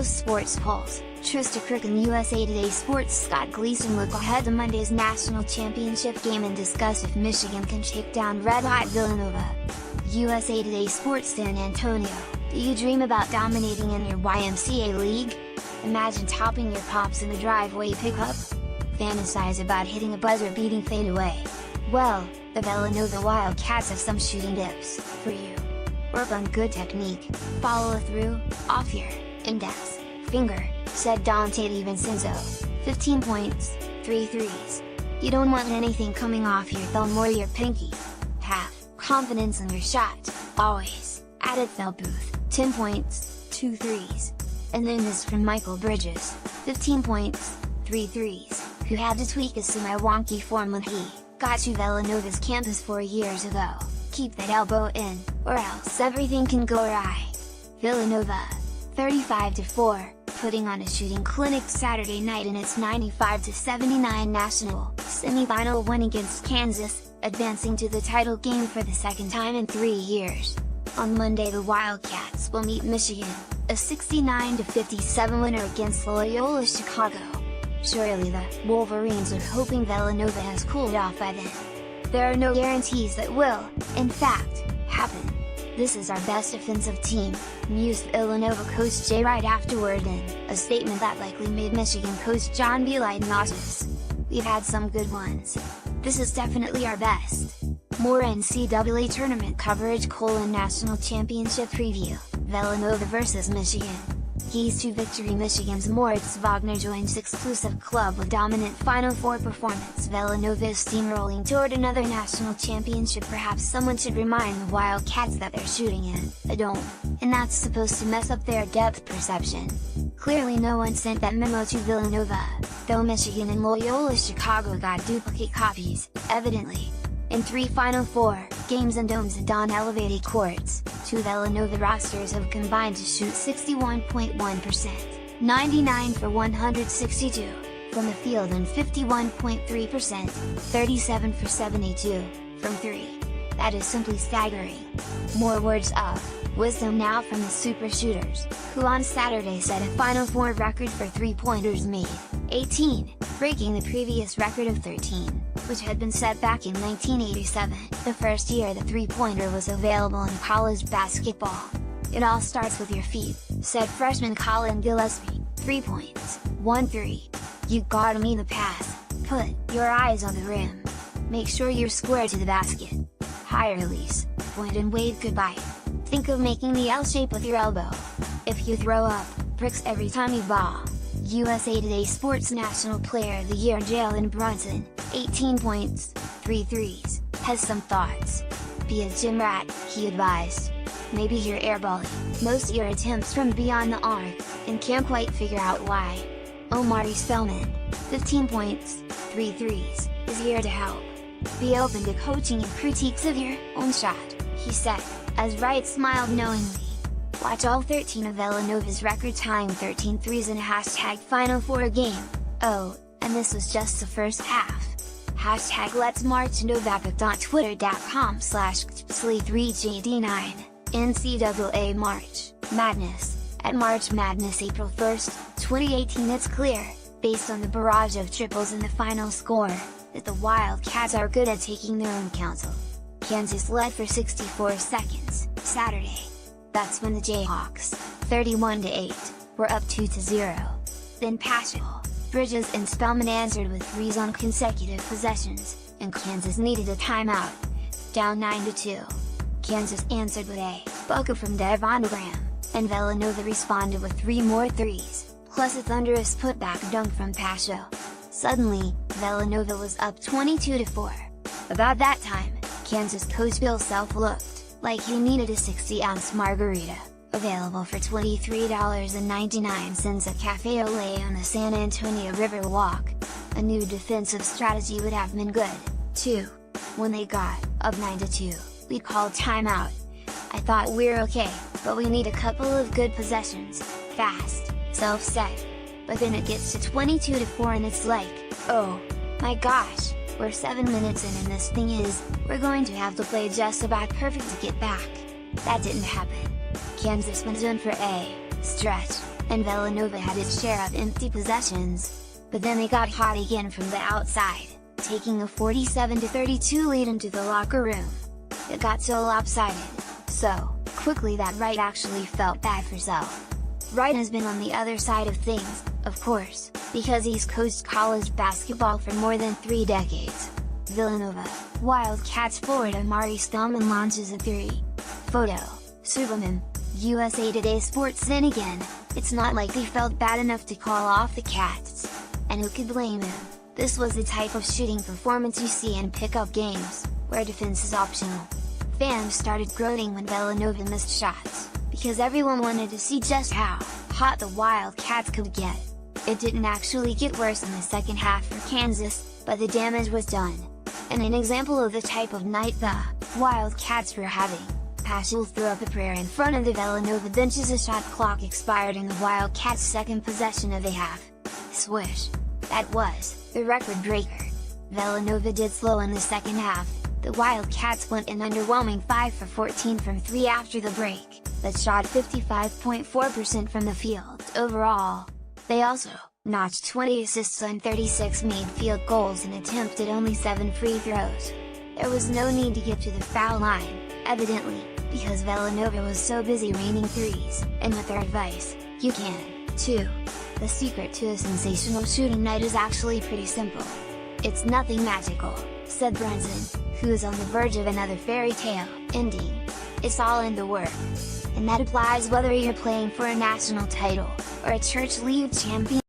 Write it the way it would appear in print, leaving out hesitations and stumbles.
Post Sports Pulse, Trista Crick and USA Today Sports' Scott Gleason look ahead to Monday's national championship game and discuss if Michigan can shake down red-hot Villanova. USA Today Sports San Antonio, do you dream about dominating in your YMCA league? Imagine topping your pops in a driveway pickup? Fantasize about hitting a buzzer-beating fadeaway? Well, the Villanova Wildcats have some shooting tips for you. Work on good technique, follow through, off your index finger, said Dante DiVincenzo. 15 points, 3 threes. You don't want anything coming off your thumb or your pinky. Have confidence in your shot, always, added Phil Booth. 10 points, 2 threes. And then this from Michael Bridges. 15 points, 3 threes, who had to tweak his semi-wonky form when he got to Villanova's campus 4 years ago. Keep that elbow in, or else everything can go awry. Villanova, 35-4, putting on a shooting clinic Saturday night in its 95-79 national semifinal win against Kansas, advancing to the title game for the second time in 3 years. On Monday the Wildcats will meet Michigan, a 69-57 winner against Loyola Chicago. Surely the Wolverines are hoping Villanova has cooled off by then. There are no guarantees that will, in fact, happen. This is our best defensive team, mused Villanova coach Jay Wright afterward in a statement that likely made Michigan coach John Beilein nauseous. We've had some good ones. This is definitely our best. More NCAA tournament coverage: National Championship preview, Villanova vs Michigan. Keys to victory: Michigan's Moritz Wagner joins exclusive club with dominant Final Four performance. Villanova is steamrolling toward another national championship. Perhaps someone should remind the Wildcats that they're shooting in a dome, and that's supposed to mess up their depth perception. Clearly no one sent that memo to Villanova, though Michigan and Loyola Chicago got duplicate copies, evidently. In 3 Final Four games in domes and on elevated courts, 2 Villanova rosters have combined to shoot 61.1%, 99 for 162, from the field and 51.3%, 37 for 72, from 3. That is simply staggering. More words of wisdom now from the super shooters, who on Saturday set a Final Four record for three-pointers made, 18, breaking the previous record of 13, which had been set back in 1987, the first year the three-pointer was available in college basketball. It all starts with your feet, said freshman Colin Gillespie. 3 points, 1 3. You gotta mean the pass, put your eyes on the rim. Make sure you're square to the basket. High release, point and wave goodbye. Think of making the L shape with your elbow. If you throw up, bricks every time you ball. USA Today Sports National Player of the Year Jalen Brunson, 18 points, 3 threes, has some thoughts. Be a gym rat, he advised. Maybe you're airballing most of your attempts from beyond the arc, and can't quite figure out why. Omari Spellman, 15 points, 3 threes, is here to help. Be open to coaching and critiques of your own shot, he said, as Wright smiled knowingly. Watch all 13 of Villanova's record-tying 13 threes in a #Final Four game. Oh, and this was just the first half. Let's march Novak on Twitter.com/Sleep3JD9, NCAA March Madness, at March Madness April 1st, 2018. It's clear, based on the barrage of triples in the final score, that the Wildcats are good at taking their own counsel. Kansas led for 64 seconds, Saturday. That's when the Jayhawks, 31-8, were up 2-0. Then Paschal, Bridges and Spellman answered with threes on consecutive possessions, and Kansas needed a timeout. Down 9-2. Kansas answered with a bucket from Devon Graham, and Villanova responded with 3 more threes, plus a thunderous putback dunk from Paschal. Suddenly, Villanova was up 22-4. About that time, Kansas coach Bill Self looked like he needed a 60-ounce margarita, available for $23.99 at Cafe Olé on the San Antonio River Walk. A new defensive strategy would have been good, too. When they got up 9-2, we called timeout. I thought we're okay, but we need a couple of good possessions, fast, Self said. But then it gets to 22-4 and it's like, oh my gosh, we're 7 minutes in and this thing is, we're going to have to play just about perfect to get back. That didn't happen. Kansas went in for a stretch, and Villanova had its share of empty possessions. But then they got hot again from the outside, taking a 47-32 lead into the locker room. It got so lopsided, so quickly that Wright actually felt bad for himself. Wright has been on the other side of things, of course, because he's coached college basketball for more than 3 decades. Villanova, Wildcats forward Amari Spellman launches a 3. Photo, Subramanian, USA Today Sports. Then again, it's not like they felt bad enough to call off the Cats. And who could blame him? This was the type of shooting performance you see in pickup games, where defense is optional. Fans started groaning when Villanova missed shots, because everyone wanted to see just how hot the Wildcats could get. It didn't actually get worse in the second half for Kansas, but the damage was done. And an example of the type of night the Wildcats were having, Paschal threw up a prayer in front of the Villanova bench as the shot clock expired in the Wildcats' second possession of the half. Swish! That was the record breaker. Villanova did slow in the second half. The Wildcats went an underwhelming 5 for 14 from 3 after the break, but shot 55.4% from the field overall. They also notched 20 assists on 36 made field goals and attempted only 7 free throws. There was no need to get to the foul line, evidently, because Villanova was so busy raining threes, and with their advice, you can, too. The secret to a sensational shooting night is actually pretty simple. It's nothing magical, said Brunson, who is on the verge of another fairy tale ending. It's all in the work. And that applies whether you're playing for a national title, or a church league championship.